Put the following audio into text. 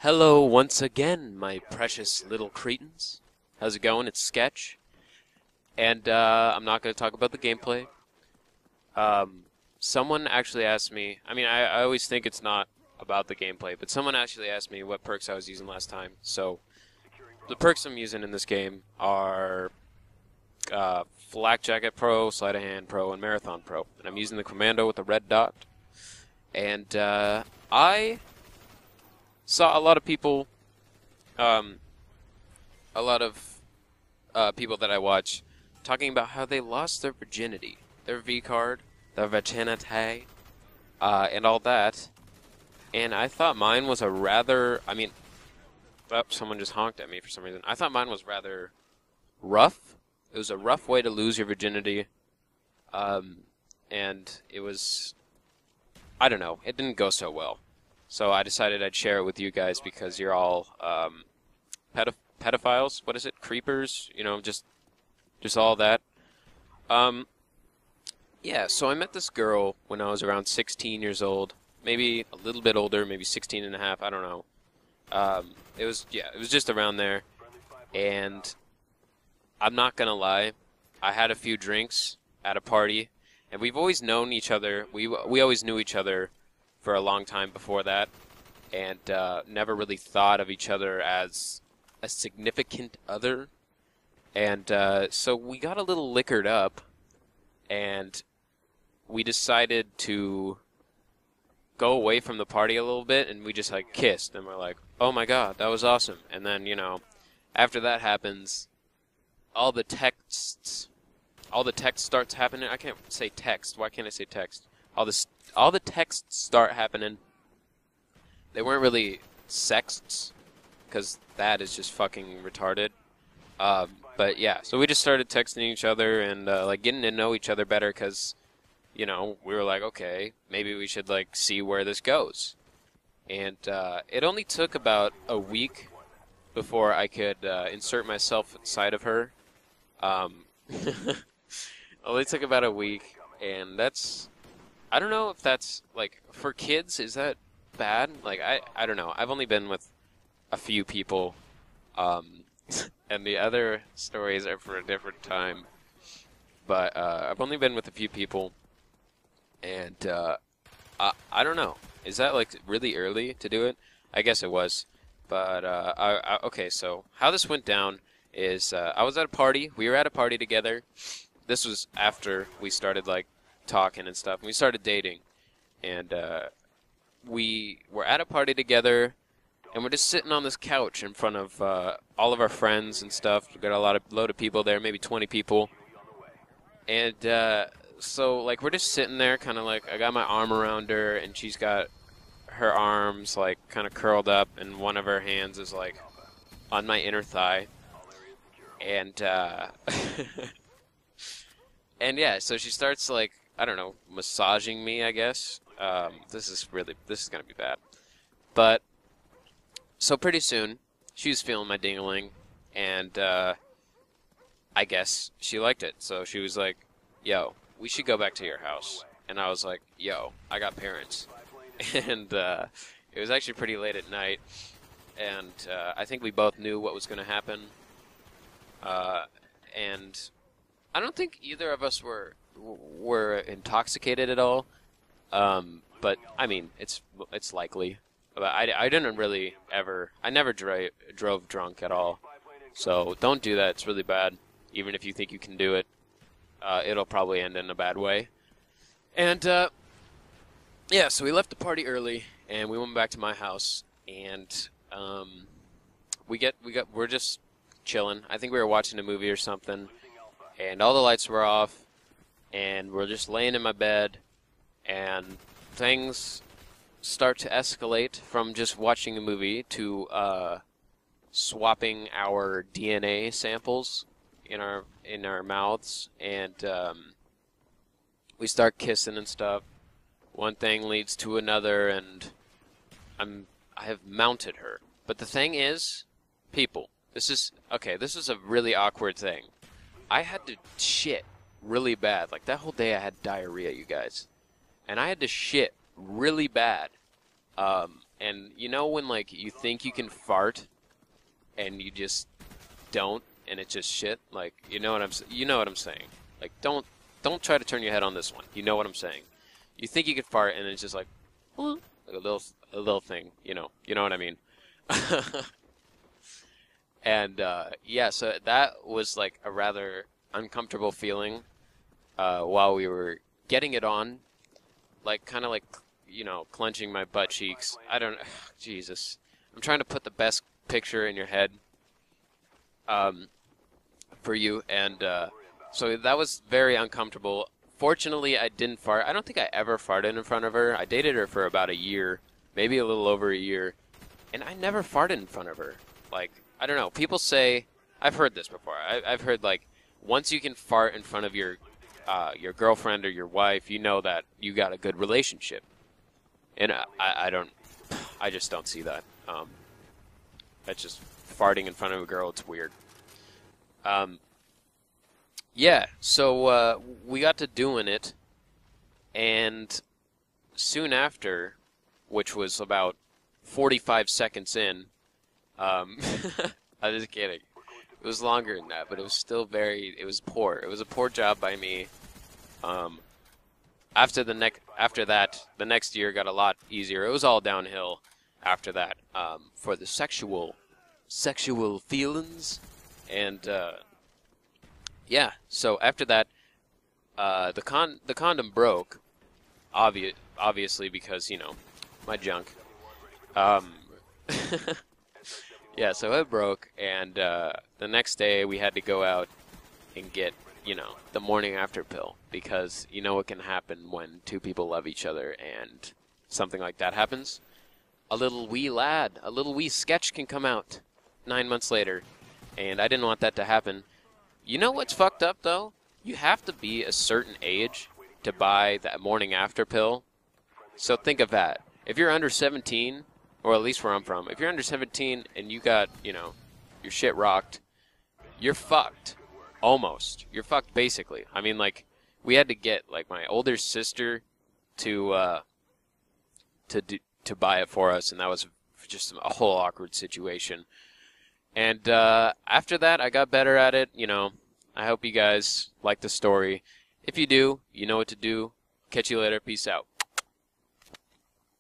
Hello once again, my precious little cretins. How's it going? It's Sketch. And I'm not going to talk about the gameplay. Someone actually asked me, I always think it's not about the gameplay, but someone actually asked me what perks I was using last time. So, the perks I'm using in this game are Flak Jacket Pro, Sleight of Hand Pro, and Marathon Pro. And I'm using the Commando with the red dot. And I saw a lot of people, people that I watch talking about how they lost their virginity, their V card, their virginity, and all that. And I thought mine was a rather, someone just honked at me for some reason. I thought mine was rather rough. It was a rough way to lose your virginity, and it was, I don't know, it didn't go so well. So I decided I'd share it with you guys because you're all pedophiles. What is it? Creepers? You know, just all that. Yeah, so I met this girl when I was around 16 years old. Maybe a little bit older, maybe 16 and a half, I don't know. It was just around there. And I'm not gonna lie, I had a few drinks at a party, and we've always known each other. We always knew each other for a long time before that, and never really thought of each other as a significant other. And so we got a little liquored up, and we decided to go away from the party a little bit, and we just like kissed, and we're like, oh my god, that was awesome. And then, you know, after that happens, all the text starts happening. I can't say text. Why can't I say text? All the texts start happening. They weren't really sexts, because that is just fucking retarded. But yeah, so we just started texting each other and like getting to know each other better, because, you know, we were like, okay, maybe we should like see where this goes. And it only took about a week before I could insert myself inside of her. Only took about a week, and that's, I don't know if that's, like, for kids, is that bad? Like, I don't know. I've only been with a few people, and the other stories are for a different time. But I've only been with a few people, and I don't know. Is that, like, really early to do it? I guess it was. But, okay, so how this went down is I was at a party. We were at a party together. This was after we started, like, talking and stuff. And we started dating. And we were at a party together, and we're just sitting on this couch in front of all of our friends and stuff. We've got a load of people there, maybe 20 people. And so, like, we're just sitting there, kind of like, I got my arm around her, and she's got her arms, like, kind of curled up, and one of her hands is, like, on my inner thigh. And, and yeah, so she starts, like, I don't know, massaging me, I guess. This is gonna be bad. But, so pretty soon, she was feeling my ding-a-ling, and, I guess she liked it. So she was like, yo, we should go back to your house. And I was like, yo, I got parents. And, it was actually pretty late at night, and, I think we both knew what was gonna happen. And I don't think either of us were intoxicated at all. But I mean, it's likely. But I didn't really ever. I never drove drunk at all. So don't do that. It's really bad. Even if you think you can do it, it'll probably end in a bad way. And yeah, so we left the party early, and we went back to my house, and we're just chilling. I think we were watching a movie or something, and all the lights were off, and we're just laying in my bed, and things start to escalate from just watching a movie to swapping our DNA samples in our mouths, and we start kissing and stuff. One thing leads to another, and I have mounted her. But the thing is, people, this is a really awkward thing. I had to shit really bad. Like, that whole day I had diarrhea, you guys. And I had to shit really bad. And you know when like you think you can fart and you just don't, and it's just shit. Like you know what I'm saying. Like don't try to turn your head on this one. You know what I'm saying. You think you can fart and it's just like a little thing. You know what I mean. And yeah, so that was like a rather uncomfortable feeling while we were getting it on, like kind of like clenching my butt cheeks. I don't Jesus. I'm trying to put the best picture in your head for you, and so that was very uncomfortable. Fortunately, I didn't fart. I don't think I ever farted in front of her. I dated her for about a year, maybe a little over a year, and I never farted in front of her. Like, I don't know. People say, I've heard this before. I've heard, like, once you can fart in front of your girlfriend or your wife, you know that you got a good relationship. And I just don't see that. That's just farting in front of a girl. It's weird. Yeah, so we got to doing it, and soon after, which was about 45 seconds in, I'm just kidding. It was longer than that, but it was still it was poor. It was a poor job by me. After that, the next year got a lot easier. It was all downhill after that for the sexual feelings, and yeah. So after that, the condom broke, obviously because my junk. Yeah, so it broke, and the next day we had to go out and get the morning after pill, because what can happen when two people love each other and something like that happens. A little wee sketch can come out 9 months later, and I didn't want that to happen. You know what's fucked up, though? You have to be a certain age to buy that morning after pill. So think of that. If you're under 17, or at least where I'm from, if you're under 17 and you got, your shit rocked, you're fucked. Almost. You're fucked, basically. I mean, like, we had to get, like, my older sister to buy it for us, and that was just a whole awkward situation. And after that, I got better at it. I hope you guys like the story. If you do, you know what to do. Catch you later. Peace out.